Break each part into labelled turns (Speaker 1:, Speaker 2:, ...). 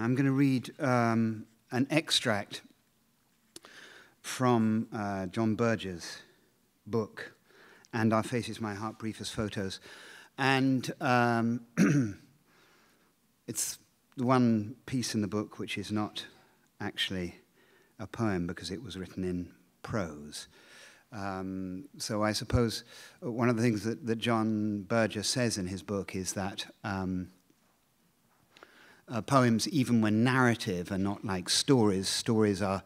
Speaker 1: I'm going to read an extract from John Berger's book, And Our Faces, My Heart, Briefest Photos. And it's the one piece in the book which is not actually a poem because it was written in prose. So I suppose one of the things that John Berger says in his book is that poems, even when narrative, are not like stories. Stories are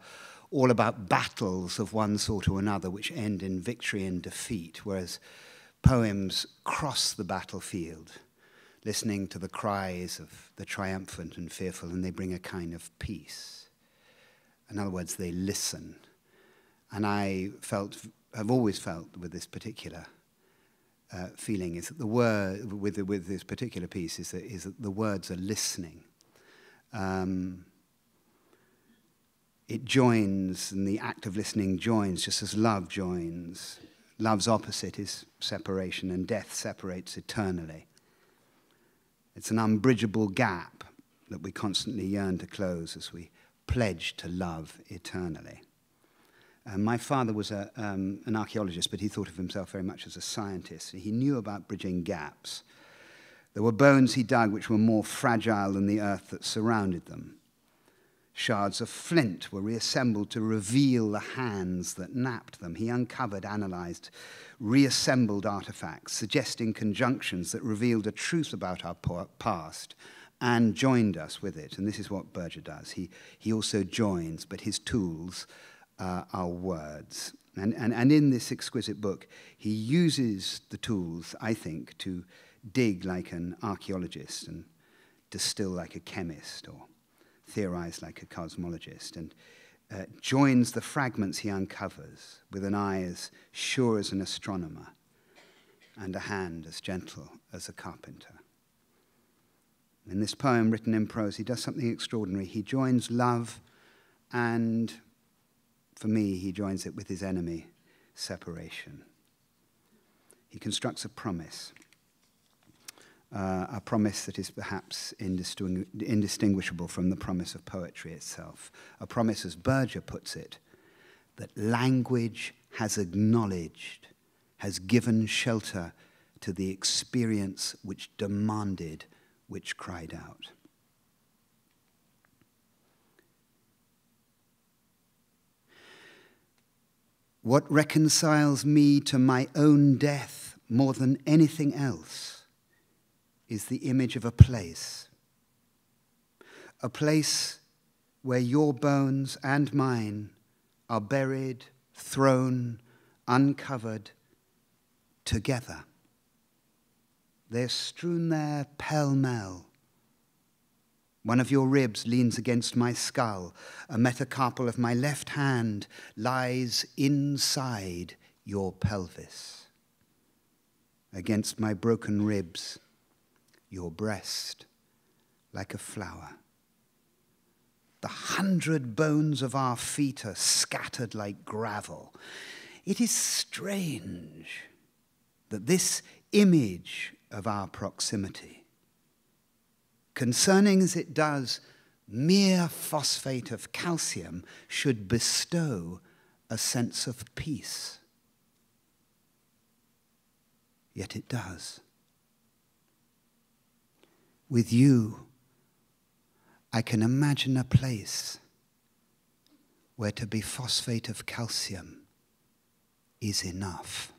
Speaker 1: all about battles of one sort or another which end in victory and defeat, whereas poems cross the battlefield, listening to the cries of the triumphant and fearful, and they bring a kind of peace. In other words, they listen. And I've always felt with this particular feeling is that the word, with this particular piece, is that the words are listening. It joins, and the act of listening joins, just as love joins. Love's opposite is separation, and death separates eternally. It's an unbridgeable gap that we constantly yearn to close as we pledge to love eternally. My father was an archaeologist, but he thought of himself very much as a scientist. He knew about bridging gaps. There were bones he dug which were more fragile than the earth that surrounded them. Shards of flint were reassembled to reveal the hands that napped them. He uncovered, analyzed, reassembled artifacts, suggesting conjunctions that revealed a truth about our past and joined us with it. And this is what Berger does. He also joins, but his tools are words. And in this exquisite book, he uses the tools, I think, to dig like an archaeologist and distill like a chemist or theorize like a cosmologist, and joins the fragments he uncovers with an eye as sure as an astronomer and a hand as gentle as a carpenter. In this poem written in prose, he does something extraordinary. He joins love, and for me, he joins it with his enemy, separation. He constructs a promise that is perhaps indistinguishable from the promise of poetry itself. A promise, as Berger puts it, that language has acknowledged, has given shelter to the experience which demanded, which cried out. What reconciles me to my own death more than anything else is the image of a place where your bones and mine are buried, thrown, uncovered, together. They're strewn there pell-mell. One of your ribs leans against my skull. A metacarpal of my left hand lies inside your pelvis. Against my broken ribs, your breast, like a flower. The 100 bones of our feet are scattered like gravel. It is strange that this image of our proximity, concerning as it does mere phosphate of calcium, should bestow a sense of peace. Yet it does. With you, I can imagine a place where to be phosphate of calcium is enough.